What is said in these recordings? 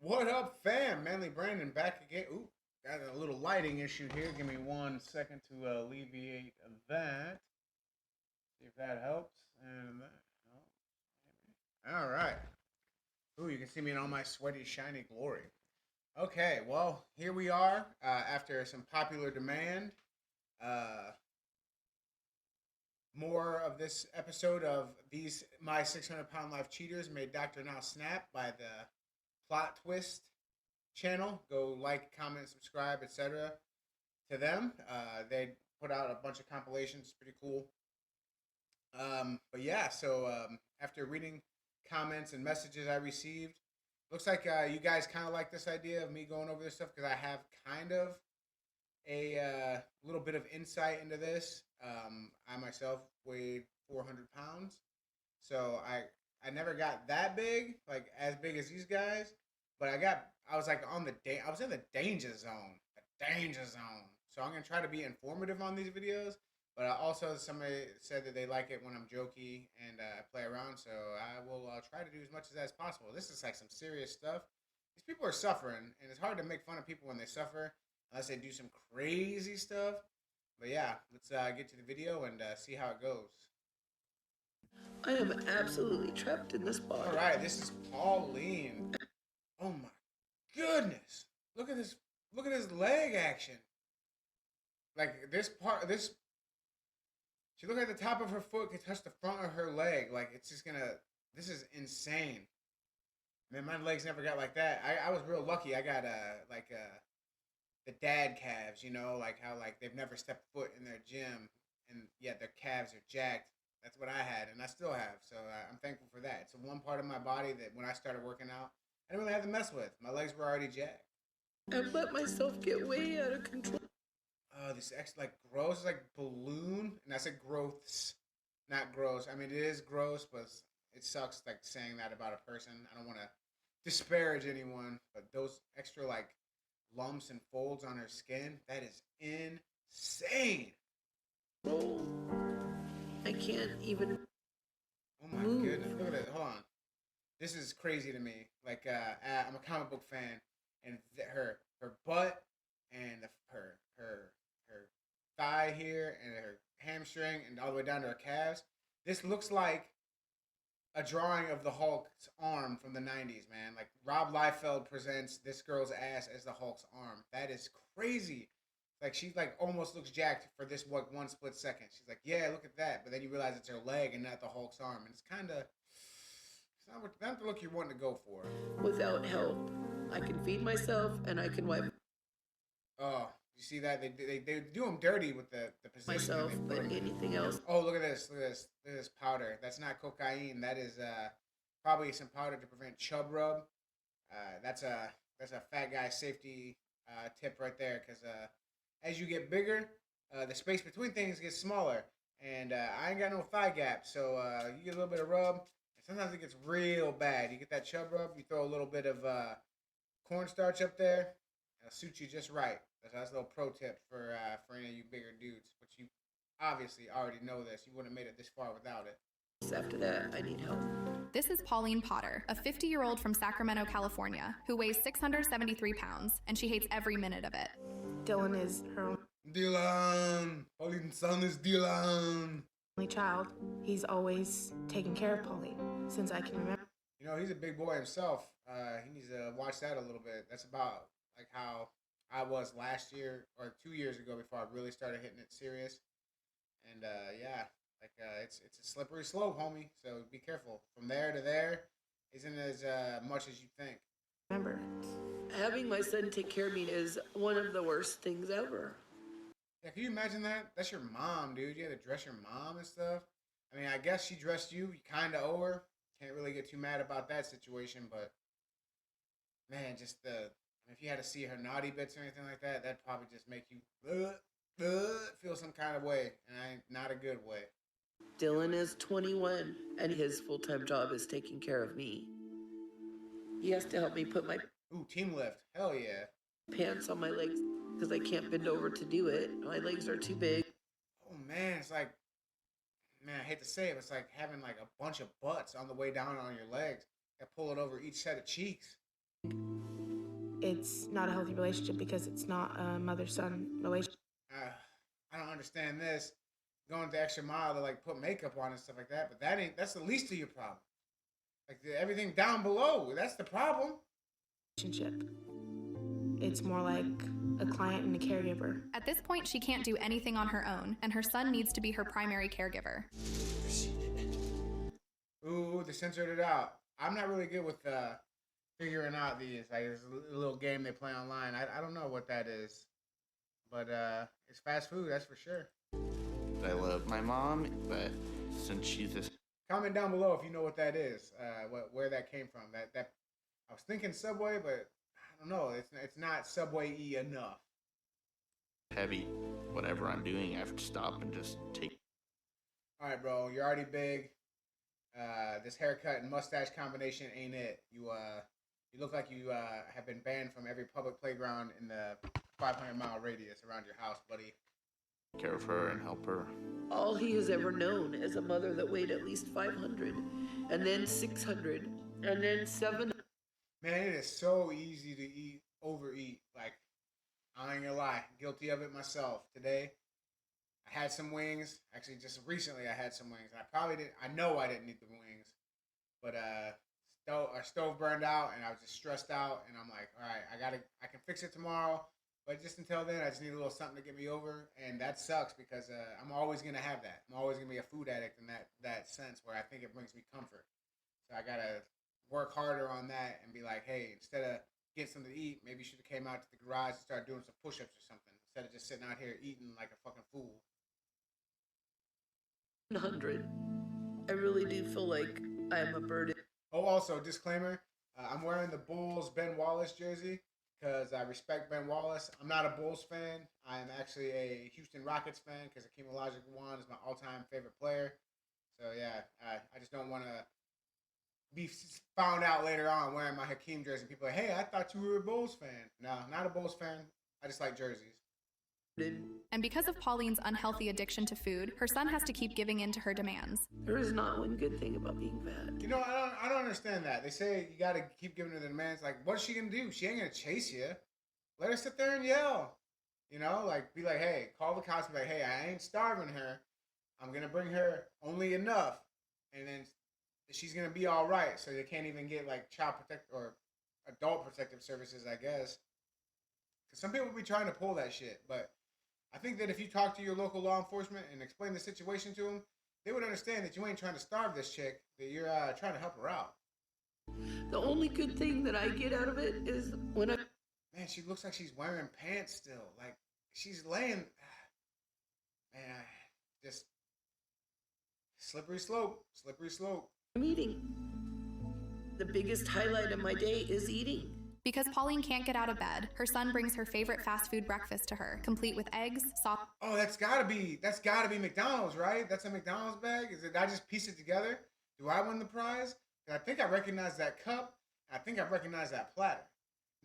What up, fam? Manly Brandon back again. Ooh, got a little lighting issue here. Give me 1 second to alleviate that. See if that helps. And that. Oh, all right. Ooh, you can see me in all my sweaty, shiny glory. Okay, well, here we are after some popular demand. Uh, More of this episode of these My 600 Pound Life Cheaters made Dr. Now Snap by the Plot Twist channel. Go like, comment, subscribe, etc. to them. They put out a bunch of compilations, pretty cool. But yeah, so after reading comments and messages I received, looks like you guys kind of like this idea of me going over this stuff because I have kind of a little bit of insight into this. I myself weighed 400 pounds, so I never got that big, like as big as these guys, but I was like I was in the danger zone. So I'm gonna try to be informative on these videos, but also somebody said that they like it when I'm jokey and play around, so I will try to do as much of that as possible. This is like some serious stuff. These people are suffering, and it's hard to make fun of people when they suffer unless they do some crazy stuff. But yeah, let's get to the video and see how it goes. I am absolutely trapped in this body. All right, this is Pauline. Oh my goodness! Look at this! Look at this leg action. Like this part, this she look at the top of her foot can touch the front of her leg. Like it's just gonna. This is insane. Man, my legs never got like that. I was real lucky. I got the dad calves. You know, like how like they've never stepped foot in their gym, and yet their calves are jacked. That's what I had, and I still have. So I'm thankful for that. It's the one part of my body that when I started working out, I didn't really have to mess with. My legs were already jacked. I've let myself get way out of control. Oh, this like gross is like balloon, and I said growths, not gross. I mean, it is gross, but it sucks like saying that about a person. I don't want to disparage anyone, but those extra like lumps and folds on her skin, that is insane. I can't even Oh my move. goodness, look at it. Hold on, this is crazy to me. Like, I'm a comic book fan, and her butt and her thigh here and her hamstring and all the way down to her calves. This looks like a drawing of the Hulk's arm from the '90s, man. Like Rob Liefeld presents this girl's ass as the Hulk's arm. That is crazy. Like she like almost looks jacked for this one split second. She's like, yeah, look at that. But then you realize it's her leg and not the Hulk's arm, and it's kind of not the look you're wanting to go for. Without help, I can feed myself and I can wipe Oh, you see that they do them dirty with the position. myself, but anything else. Oh, look at this! Look at this! Look at this powder. That's not cocaine. That is probably some powder to prevent chub rub. That's a fat guy safety tip right there. Because as you get bigger, the space between things gets smaller, and I ain't got no thigh gap, so you get a little bit of rub. And sometimes it gets real bad. You get that chub rub. You throw a little bit of cornstarch up there. It'll suit you just right. That's a little pro tip for any of you bigger dudes. But you obviously already know this. You wouldn't have made it this far without it. After that, I need help. This is Pauline Potter, a 50-year-old from Sacramento, California, who weighs 673 pounds, and she hates every minute of it. Dylan is her Dylan! Pauline's son is Dylan! only child. He's always taken care of Pauline since I can remember. You know, he's a big boy himself. He needs to watch that a little bit. That's about like how I was last year or 2 years ago before I really started hitting it serious. And yeah, like it's a slippery slope, homie. So be careful. From there to there isn't as much as you think. Remember, Having my son take care of me is one of the worst things ever. Yeah, can you imagine that? That's your mom, dude. You had to dress your mom and stuff. I mean, I guess she dressed you. You kind of owe her. Can't really get too mad about that situation, but man, just if you had to see her naughty bits or anything like that, that'd probably just make you feel some kind of way, and not a good way. Dylan is 21, and his full-time job is taking care of me. He has to help me put my Ooh, team lift. Hell yeah. pants on my legs because I can't bend over to do it. My legs are too big. Oh man, it's like, man, I hate to say it, but it's like having like a bunch of butts on the way down on your legs. And pull it over each set of cheeks. it's not a healthy relationship because it's not a mother-son relationship. Uh, I don't understand this. Going the extra mile to like put makeup on and stuff like that, but that's the least of your problem. Like everything down below, that's the problem. It's more like a client and a caregiver. At this point, she can't do anything on her own, and her son needs to be her primary caregiver. Ooh, they censored it out. I'm not really good with figuring out these. Like, there's a little game they play online. I don't know what that is, but it's fast food, that's for sure. I love my mom, but since she's a Comment down below if you know what that is. Where that came from. That I was thinking Subway, but I don't know. It's not Subway-y enough. heavy, whatever I'm doing, I have to stop and just take. All right, bro. You're already big. This haircut and mustache combination ain't it. You look like you have been banned from every public playground in the 500-mile radius around your house, buddy. Care of her and help her. All he has ever known is a mother that weighed at least 500, and then 600, and then 700. Man, it is so easy to overeat. Like, I ain't gonna lie, guilty of it myself. Today, I had some wings. Actually, just recently, I had some wings. I know I didn't eat the wings, but our stove burned out, and I was just stressed out. And I'm like, all right, I can fix it tomorrow. But just until then, I just need a little something to get me over, and that sucks because I'm always gonna have that. I'm always gonna be a food addict in that sense where I think it brings me comfort. So I gotta work harder on that and be like, hey, instead of getting something to eat, maybe you should have came out to the garage and started doing some push-ups or something instead of just sitting out here eating like a fucking fool. 100. I really do feel like I'm a burden. Oh, also, disclaimer, I'm wearing the Bulls Ben Wallace jersey because I respect Ben Wallace. I'm not a Bulls fan. I am actually a Houston Rockets fan because Hakeem Olajuwon is my all-time favorite player. So, yeah, I just don't want to be found out later on wearing my Hakeem jersey. People are like, hey, I thought you were a Bulls fan. No, not a Bulls fan. I just like jerseys. And because of Pauline's unhealthy addiction to food, her son has to keep giving in to her demands. There is not one good thing about being fat. You know, I don't understand that. They say you got to keep giving her the demands. Like, what's she going to do? She ain't going to chase you. Let her sit there and yell. You know, like, be like, hey, call the cops and be like, hey, I ain't starving her. I'm going to bring her only enough. And then she's going to be all right. So they can't even get, like, child protect or adult protective services, I guess. Because some people be trying to pull that shit. But I think that if you talk to your local law enforcement and explain the situation to them, they would understand that you ain't trying to starve this chick, that you're trying to help her out. The only good thing that I get out of it is when I... Man, she looks like she's wearing pants still. Like, she's laying... Man, just... Slippery slope. Slippery slope. I'm eating. The biggest highlight of my day is eating. Because Pauline can't get out of bed, her son brings her favorite fast food breakfast to her, complete with eggs, sauce. Oh, that's gotta be McDonald's, right? That's a McDonald's bag? Is it? I just piece it together? Do I win the prize? I think I recognize that cup. I think I recognize that platter.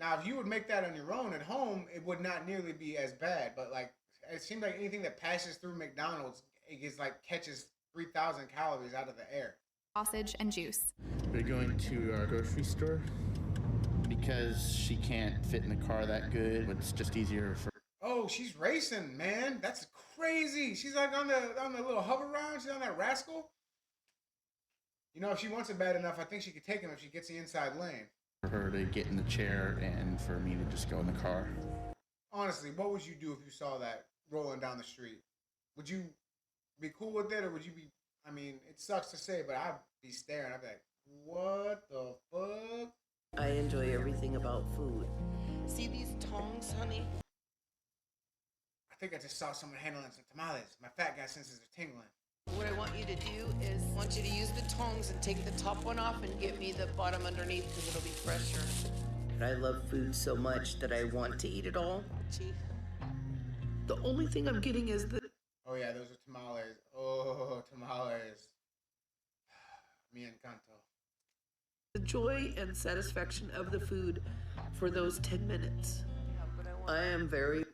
Now, if you would make that on your own at home, it would not nearly be as bad. But like, it seems like anything that passes through McDonald's, it gets like catches 3,000 calories out of the air. Sausage and juice. We're going to our grocery store because she can't fit in the car that good. It's just easier for. Oh, she's racing, man. That's crazy. She's like on the little hover round. She's on that rascal. You know, if she wants it bad enough, I think she could take him if she gets the inside lane. For her to get in the chair and for me to just go in the car. Honestly, what would you do if you saw that rolling down the street? Would you be cool with it, or would you be? I mean, it sucks to say, but I'd be staring. I'd be like, "What the fuck?" I enjoy everything about food. See these tongs, honey? I think I just saw someone handling some tamales. My fat guy senses are tingling. What I want you to do is I want you to use the tongs and take the top one off and get me the bottom underneath because it'll be fresher. I love food so much that I want to eat it all. The only thing I'm getting is the... Oh yeah, those are tamales. Oh, tamales. Me encanto. The joy and satisfaction of the food for those 10 minutes. I am very...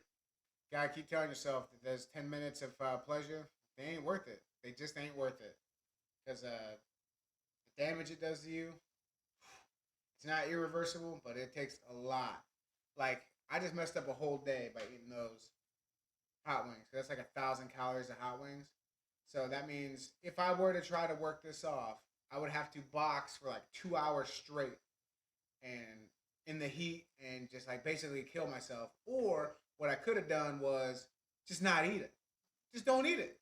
Gotta keep telling yourself that there's 10 minutes of pleasure. They ain't worth it. They just ain't worth it. Because the damage it does to you, It's not irreversible, but it takes a lot. Like, I just messed up a whole day by eating those hot wings. That's like 1,000 calories of hot wings. So that means if I were to try to work this off, I would have to box for like 2 hours straight and in the heat and just like basically kill myself. Or what I could have done was just not eat it. Just don't eat it.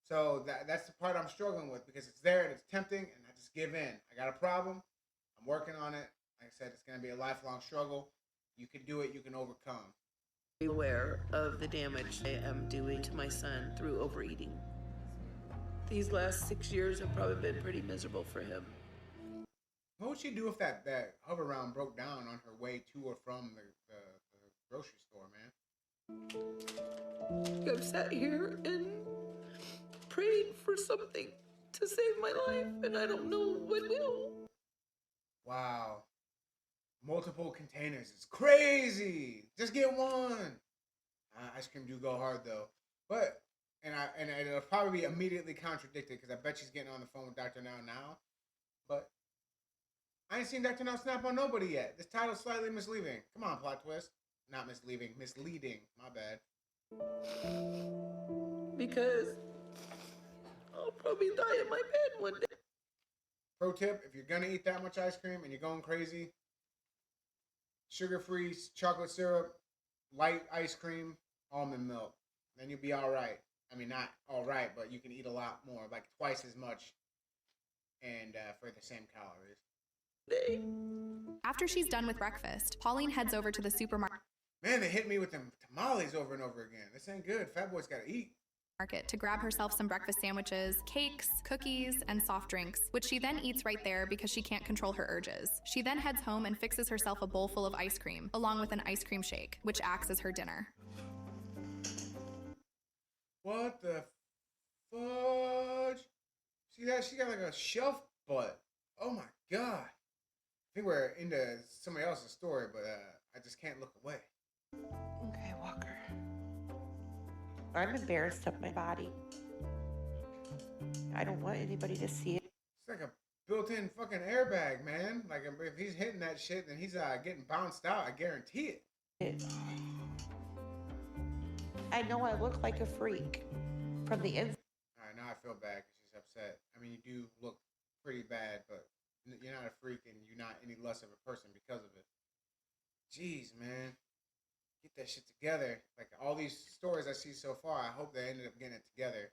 So that's the part I'm struggling with because it's there and it's tempting and I just give in. I got a problem. I'm working on it. Like I said, it's going to be a lifelong struggle. You can do it. You can overcome. Aware of the damage I am doing to my son through overeating. These last 6 years have probably been pretty miserable for him. What would she do if that hover round broke down on her way to or from the grocery store, man? I've sat here and prayed for something to save my life, and I don't know what will. Wow. Multiple containers. It's crazy. Just get one. Ice cream do go hard though. But and it'll probably be immediately contradicted because I bet she's getting on the phone with Dr. Now. But I ain't seen Dr. Now snap on nobody yet. This title's slightly misleading. Come on, plot twist. Not misleading. Misleading. My bad. Because I'll probably die in my bed one day. Pro tip, if you're going to eat that much ice cream and you're going crazy, sugar-free chocolate syrup, light ice cream, almond milk. Then you'll be all right. I mean, not all right, but you can eat a lot more, like twice as much, and for the same calories. After she's done with breakfast, Pauline heads over to the supermarket Man, they hit me with them tamales over and over again. This ain't good. Fat boy's got to eat. to grab herself some breakfast sandwiches, cakes, cookies, and soft drinks, which she then eats right there because she can't control her urges. She then heads home and fixes herself a bowl full of ice cream, along with an ice cream shake, which acts as her dinner. What the fudge? See that? She got like a shelf butt. Oh my god. I think we're into somebody else's story, but I just can't look away. Okay, Walker. I'm embarrassed of my body. I don't want anybody to see it. It's like a built-in fucking airbag, man. Like if he's hitting that shit, then he's getting bounced out. I guarantee it. I know I look like a freak from the inside. All right, now I feel bad because she's upset. I mean, you do look pretty bad, but you're not a freak and you're not any less of a person because of it. Jeez, man. Get that shit together. Like all these stories I see so far, I hope they ended up getting it together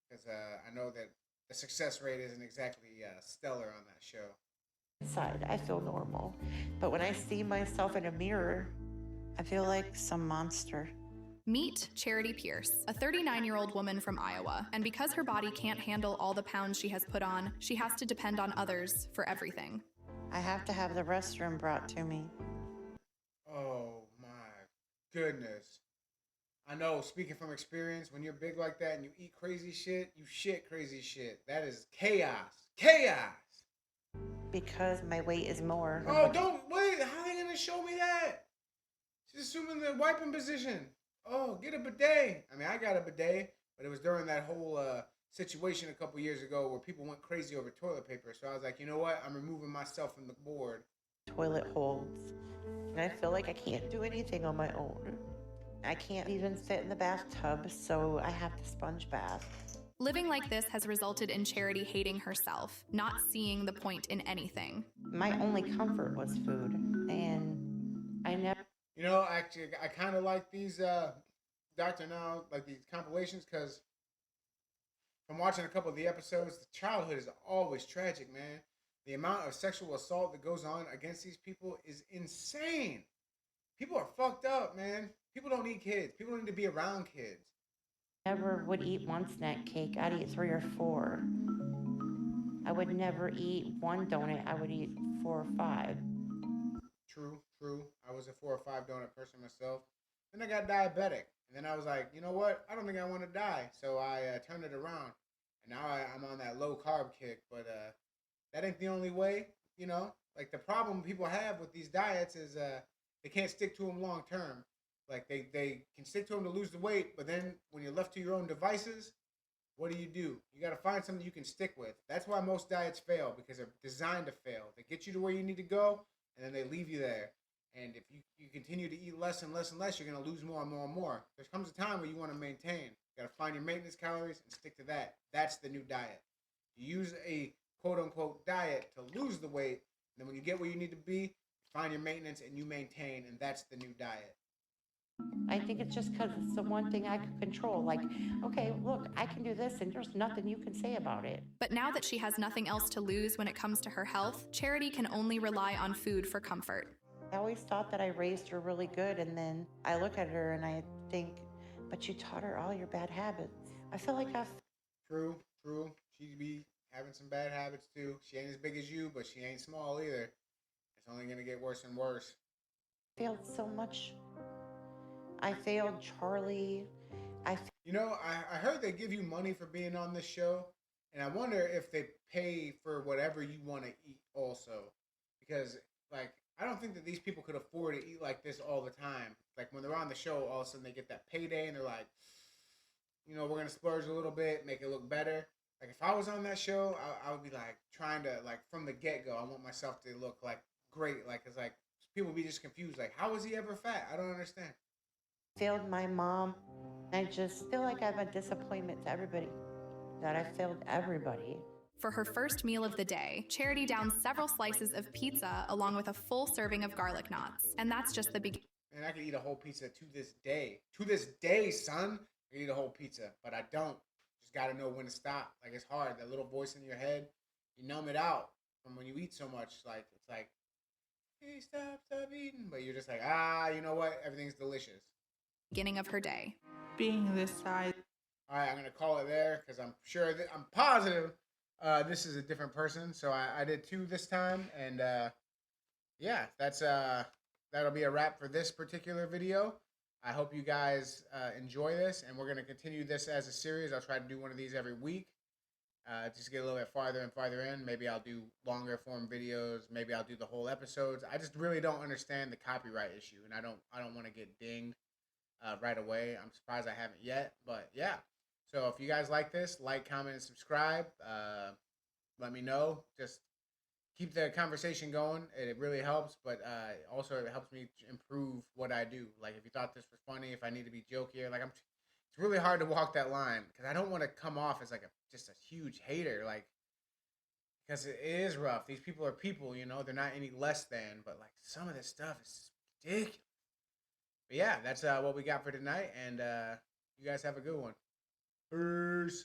because I know that the success rate isn't exactly stellar on that show. Inside, I feel normal. But when I see myself in a mirror, I feel like some monster. Meet Charity Pierce, a 39-year-old woman from Iowa, and because her body can't handle all the pounds she has put on, she has to depend on others for everything. I have to have the restroom brought to me. Oh my goodness. I know, speaking from experience, when you're big like that and you eat crazy shit, you shit crazy shit. That is chaos. Chaos! because my weight is more. Oh, don't wait. How are they gonna show me that? She's assuming the wiping position. Oh, get a bidet. I mean, I got a bidet, but it was during that whole situation a couple years ago where people went crazy over toilet paper. So I was like, you know what? I'm removing myself from the board. Toilet holds. And I feel like I can't do anything on my own. I can't even sit in the bathtub, so I have to sponge bath. Living like this has resulted in Charity hating herself, not seeing the point in anything. My only comfort was food, and I never... You know, actually, I kind of like these Dr. Now, like these compilations, because from watching a couple of the episodes, the childhood is always tragic, man. The amount of sexual assault that goes on against these people is insane. People are fucked up, man. People don't need kids. People don't need to be around kids. Never would eat one snack cake. I'd eat 3 or 4. I would never eat one donut. I would eat 4 or 5. True. I was a 4 or 5 donut person myself. Then I got diabetic. And then I was like, you know what? I don't think I want to die. So I turned it around. And now I'm on that low carb kick. But that ain't the only way, you know? Like the problem people have with these diets is they can't stick to them long term. Like they can stick to them to lose the weight, but then when you're left to your own devices, what do? You got to find something you can stick with. That's why most diets fail, because they're designed to fail. They get you to where you need to go, and then they leave you there. And if you continue to eat less and less and less, you're going to lose more and more and more. There comes a time where you want to maintain. You got to find your maintenance calories and stick to that. That's the new diet. You use a quote-unquote diet to lose the weight. And then when you get where you need to be, find your maintenance and you maintain. And that's the new diet. I think it's just because it's the one thing I could control. Like, okay, look, I can do this, and there's nothing you can say about it. But now that she has nothing else to lose when it comes to her health, Charity can only rely on food for comfort. I always thought that I raised her really good, and then I look at her and I think, but you taught her all your bad habits. I feel like I've True. She be having some bad habits too. She ain't as big as you, but she ain't small either. It's only going to get worse and worse. failed so much. I failed Charlie. You know, I heard they give you money for being on this show, and I wonder if they pay for whatever you want to eat also. Because, like, I don't think that these people could afford to eat like this all the time. Like, when they're on the show, all of a sudden they get that payday, and they're like, you know, we're going to splurge a little bit, make it look better. Like, if I was on that show, I would be, like, trying to, like, from the get-go, I want myself to look, like, great. Like, it's like, people be just confused. Like, how was he ever fat? I don't understand. Failed my mom. I just feel like I'm a disappointment to everybody. That I failed everybody. For her first meal of the day, Charity downs several slices of pizza along with a full serving of garlic knots. And that's just the beginning. And I could eat a whole pizza to this day. To this day, son. I could eat a whole pizza, but I don't. Just got to know when to stop. Like, it's hard. That little voice in your head, you numb it out from when you eat so much. Like, it's like, hey, stop eating. But you're just like, you know what? Everything's delicious. Beginning of her day. Being this size, All right, I'm going to call it there because I'm sure, I'm positive this is a different person. So I did 2 this time. And yeah, that'll be a wrap for this particular video. I hope you guys enjoy this, and we're going to continue this as a series. I'll try to do one of these every week. Just get a little bit farther and farther in. Maybe I'll do longer form videos. Maybe I'll do the whole episodes. I just really don't understand the copyright issue, and I don't want to get dinged right away. I'm surprised I haven't yet, but yeah. So if you guys like this, like, comment, and subscribe. Let me know. Just keep the conversation going. It really helps, but also it helps me to improve what I do. Like, if you thought this was funny, if I need to be jokier, like, it's really hard to walk that line because I don't want to come off as like just a huge hater, like, because it is rough. These people are people, you know, they're not any less than, but like some of this stuff is just ridiculous. But yeah, that's what we got for tonight, and you guys have a good one. Peace.